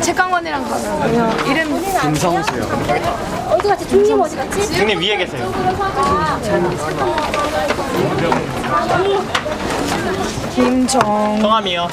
채광원이랑 가면 이름 김성수요. 어디 갔지? 중님 어디 갔지? 형님 위에 계세요. 김정 성함이요.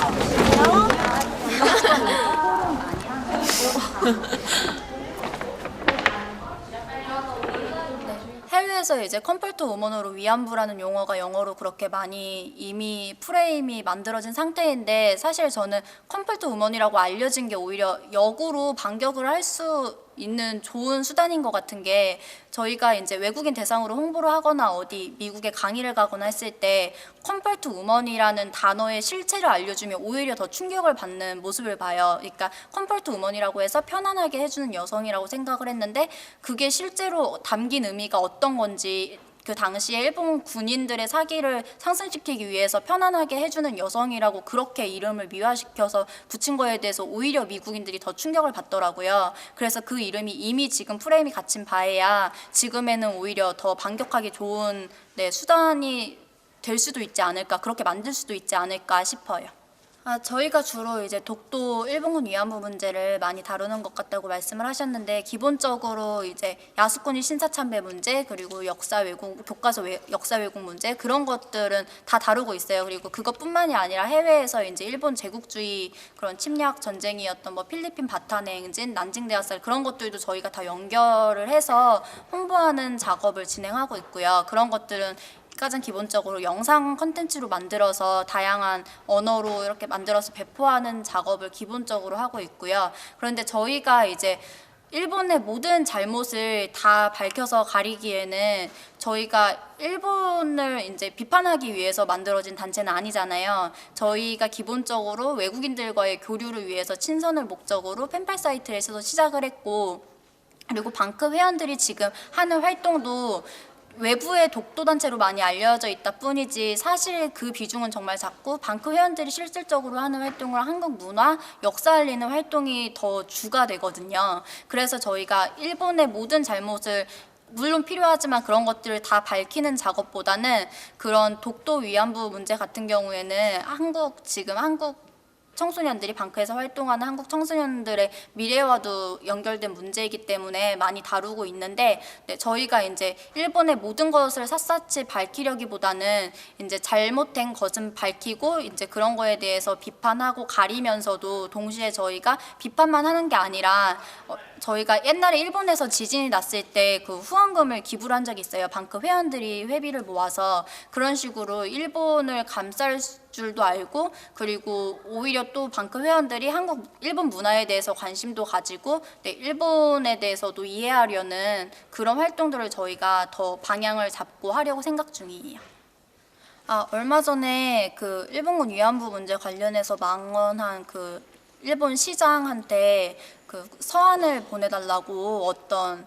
해외에서 이제 컴펄트 우먼으로 위안부라는 용어가 영어로 그렇게 많이 이미 프레임이 만들어진 상태인데, 사실 저는 컴펄트 우먼이라고 알려진 게 오히려 역으로 반격을 할 수 있는 좋은 수단인 것 같은 게, 저희가 이제 외국인 대상으로 홍보를 하거나 어디 미국에 강의를 가거나 했을 때 컴펄트 우먼이라는 단어의 실체를 알려주면 오히려 더 충격을 받는 모습을 봐요. 그러니까 컴펄트 우먼이라고 해서 편안하게 해주는 여성이라고 생각을 했는데, 그게 실제로 담긴 의미가 어떤 건지, 그 당시에 일본 군인들의 사기를 상승시키기 위해서 편안하게 해주는 여성이라고 그렇게 이름을 미화시켜서 붙인 거에 대해서 오히려 미국인들이 더 충격을 받더라고요. 그래서 그 이름이 이미 지금 프레임이 갇힌 바에야 지금에는 오히려 더 반격하기 좋은 수단이 될 수도 있지 않을까, 그렇게 만들 수도 있지 않을까 싶어요. 저희가 주로 이제 독도 일본군 위안부 문제를 많이 다루는 것 같다고 말씀을 하셨는데, 기본적으로 이제 야스쿠니 신사참배 문제, 그리고 역사 왜곡, 교과서 역사 왜곡 문제, 그런 것들은 다 다루고 있어요. 그리고 그것뿐만이 아니라 해외에서 이제 일본 제국주의 그런 침략 전쟁이었던 뭐 필리핀 바탄의 행진, 난징 대학살, 그런 것들도 저희가 다 연결을 해서 홍보하는 작업을 진행하고 있고요. 그런 것들은 가장 기본적으로 영상 콘텐츠로 만들어서 다양한 언어로 이렇게 만들어서 배포하는 작업을 기본적으로 하고 있고요. 그런데 저희가 이제 일본의 모든 잘못을 다 밝혀서 가리기에는, 저희가 일본을 이제 비판하기 위해서 만들어진 단체는 아니잖아요. 저희가 기본적으로 외국인들과의 교류를 위해서 친선을 목적으로 펜팔 사이트에서 시작을 했고, 그리고 방크 회원들이 지금 하는 활동도 외부의 독도단체로 많이 알려져 있다 뿐이지, 사실 그 비중은 정말 작고, 방크 회원들이 실질적으로 하는 활동을 한국 문화, 역사 알리는 활동이 더 주가 되거든요. 그래서 저희가 일본의 모든 잘못을, 물론 필요하지만 그런 것들을 다 밝히는 작업보다는 그런 독도 위안부 문제 같은 경우에는 지금 한국 청소년들이 방크에서 활동하는 한국 청소년들의 미래와도 연결된 문제이기 때문에 많이 다루고 있는데, 저희가 이제 일본의 모든 것을 샅샅이 밝히려기보다는 이제 잘못된 것은 밝히고, 이제 그런 거에 대해서 비판하고 가리면서도 동시에 저희가 비판만 하는 게 아니라, 저희가 옛날에 일본에서 지진이 났을 때 그 후원금을 기부를 한 적이 있어요. 방크 회원들이 회비를 모아서. 그런 식으로 일본을 감쌀 줄도 알고, 그리고 오히려 또 방크 회원들이 일본 문화에 대해서 관심도 가지고 일본에 대해서도 이해하려는 그런 활동들을 저희가 더 방향을 잡고 하려고 생각 중이에요. 얼마 전에 그 일본군 위안부 문제 관련해서 망언한 그 일본 시장한테 그 서한을 보내달라고 어떤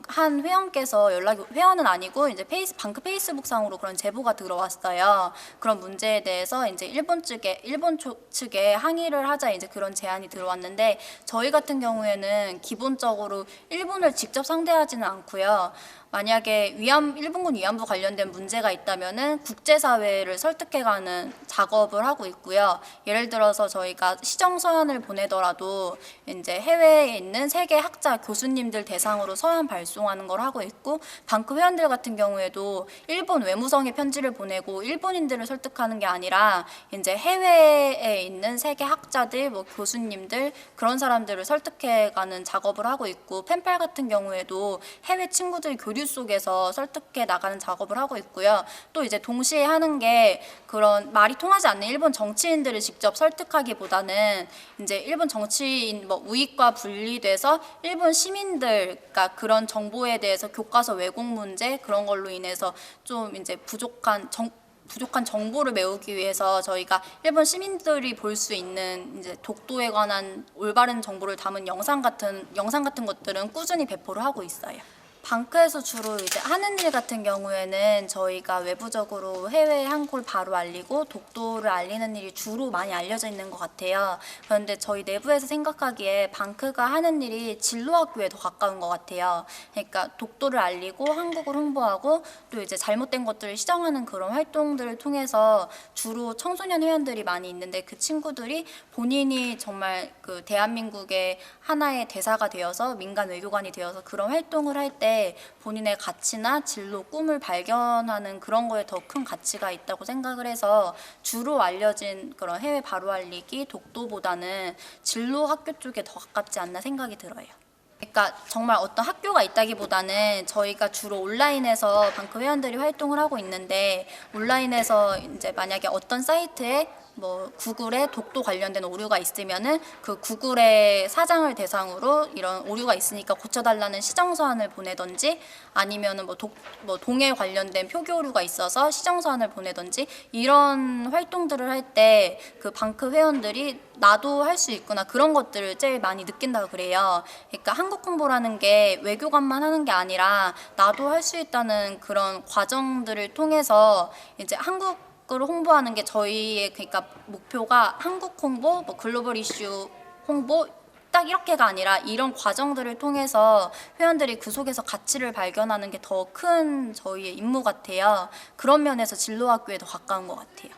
한 회원께서 회원은 아니고 이제 방크 페이스북 상으로 그런 제보가 들어왔어요. 그런 문제에 대해서 이제 일본 측에 항의를 하자 이제 그런 제안이 들어왔는데, 저희 같은 경우에는 기본적으로 일본을 직접 상대하지는 않고요. 만약에 일본군 위안부 관련된 문제가 있다면은 국제사회를 설득해가는 작업을 하고 있고요. 예를 들어서 저희가 시정 서한을 보내더라도 이제 해외에 있는 세계 학자 교수님들 대상으로 서한 발송하는 걸 하고 있고, 방크 회원들 같은 경우에도 일본 외무성에 편지를 보내고 일본인들을 설득하는 게 아니라 이제 해외에 있는 세계 학자들, 뭐 교수님들, 그런 사람들을 설득해가는 작업을 하고 있고, 펜팔 같은 경우에도 해외 친구들 교류 속에서 설득해 나가는 작업을 하고 있고요. 또 이제 동시에 하는 게, 그런 말이 통하지 않는 일본 정치인들을 직접 설득하기보다는 이제 일본 정치인 우익과 분리돼서 일본 시민들, 그러니까 그런 정보에 대해서 교과서 왜곡 문제, 그런 걸로 인해서 좀 이제 부족한 정보를 메우기 위해서 저희가 일본 시민들이 볼 수 있는 이제 독도에 관한 올바른 정보를 담은 영상 같은 것들은 꾸준히 배포를 하고 있어요. 방크에서 주로 이제 하는 일 같은 경우에는 저희가 외부적으로 해외 한국을 바로 알리고 독도를 알리는 일이 주로 많이 알려져 있는 것 같아요. 그런데 저희 내부에서 생각하기에 방크가 하는 일이 진로학교에 더 가까운 것 같아요. 그러니까 독도를 알리고 한국을 홍보하고 또 이제 잘못된 것들을 시정하는 그런 활동들을 통해서 주로 청소년 회원들이 많이 있는데 그 친구들이 본인이 정말 그 대한민국의 하나의 대사가 되어서 민간 외교관이 되어서 그런 활동을 할 때 본인의 가치나 진로, 꿈을 발견하는 그런 거에 더 큰 가치가 있다고 생각을 해서 주로 알려진 그런 해외 바로 알리기 독도보다는 진로 학교 쪽에 더 가깝지 않나 생각이 들어요. 그러니까 정말 어떤 학교가 있다기보다는 저희가 주로 온라인에서 방크 회원들이 활동을 하고 있는데 온라인에서 이제 만약에 어떤 사이트에 뭐 구글에 독도 관련된 오류가 있으면은 그 구글의 사장을 대상으로 이런 오류가 있으니까 고쳐달라는 시정 서한을 보내던지 아니면은 뭐 동해 관련된 표기 오류가 있어서 시정 서한을 보내던지 이런 활동들을 할 때 그 방크 회원들이 나도 할 수 있구나 그런 것들을 제일 많이 느낀다고 그래요. 그러니까 한국 홍보라는 게 외교관만 하는 게 아니라 나도 할 수 있다는 그런 과정들을 통해서 이제 한국을 홍보하는 게 저희의 그러니까 목표가 한국 홍보, 뭐 글로벌 이슈 홍보 딱 이렇게가 아니라 이런 과정들을 통해서 회원들이 그 속에서 가치를 발견하는 게 더 큰 저희의 임무 같아요. 그런 면에서 진로학교에 더 가까운 것 같아요.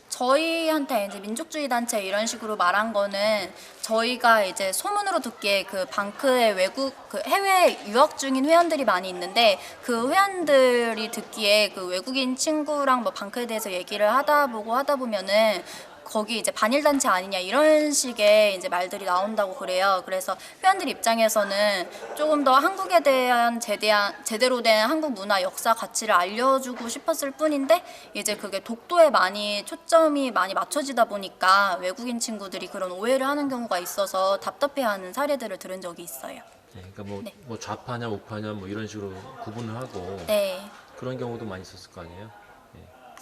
저희한테 이제 민족주의 단체 이런 식으로 말한 거는 저희가 이제 소문으로 듣기에 그 방크의 외국 그 해외 유학 중인 회원들이 많이 있는데 그 회원들이 듣기에 그 외국인 친구랑 뭐 방크에 대해서 얘기를 하다 보면은 거기 이제 반일 단체 아니냐 이런 식의 이제 말들이 나온다고 그래요. 그래서 회원들 입장에서는 조금 더 한국에 대한 제대로 된 한국 문화, 역사, 가치를 알려주고 싶었을 뿐인데 이제 그게 독도에 많이 초점이 많이 맞춰지다 보니까 외국인 친구들이 그런 오해를 하는 경우가 있어서 답답해하는 사례들을 들은 적이 있어요. 네, 그러니까 네. 뭐 좌파냐 우파냐 뭐 이런 식으로 구분을 하고 네, 그런 경우도 많이 있었을 거 아니에요?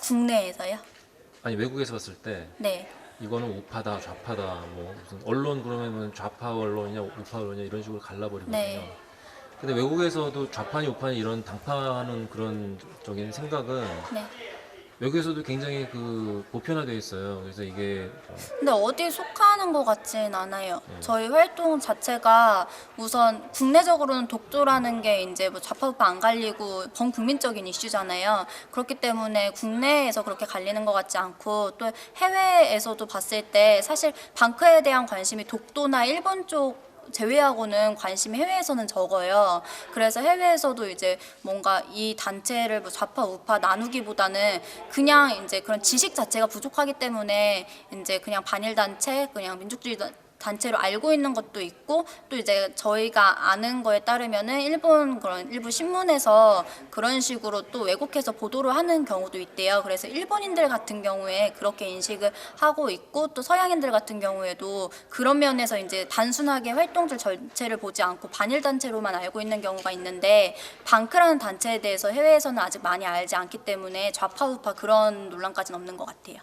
국내에서요? 아니 외국에서 봤을 때 네. 이거는 우파다 좌파다 뭐 무슨 언론 그러면 좌파 언론이냐 우파 언론이냐 이런 식으로 갈라버리거든요. 네. 근데 외국에서도 좌파니 우파니 이런 당파하는 그런 적인 생각은 네. 외국에서도 굉장히 그 보편화되어 있어요. 그래서 이게 근데 어디에 속하는 것 같진 않아요. 저희 활동 자체가 우선 국내적으로는 독도라는 게 이제 뭐 좌파우파 안 갈리고 범국민적인 이슈잖아요. 그렇기 때문에 국내에서 그렇게 갈리는 것 같지 않고 또 해외에서도 봤을 때 사실 방크에 대한 관심이 독도나 일본 쪽 제외하고는 관심이 해외에서는 적어요. 그래서 해외에서도 이제 뭔가 이 단체를 뭐 좌파 우파 나누기보다는 그냥 이제 그런 지식 자체가 부족하기 때문에 이제 그냥 반일 단체, 그냥 민족주의 단체로 알고 있는 것도 있고 또 이제 저희가 아는 거에 따르면은 일본 그런 일부 신문에서 그런 식으로 또 왜곡해서 보도를 하는 경우도 있대요. 그래서 일본인들 같은 경우에 그렇게 인식을 하고 있고 또 서양인들 같은 경우에도 그런 면에서 이제 단순하게 활동들 전체를 보지 않고 반일 단체로만 알고 있는 경우가 있는데 방크라는 단체에 대해서 해외에서는 아직 많이 알지 않기 때문에 좌파 우파 그런 논란까지는 없는 것 같아요.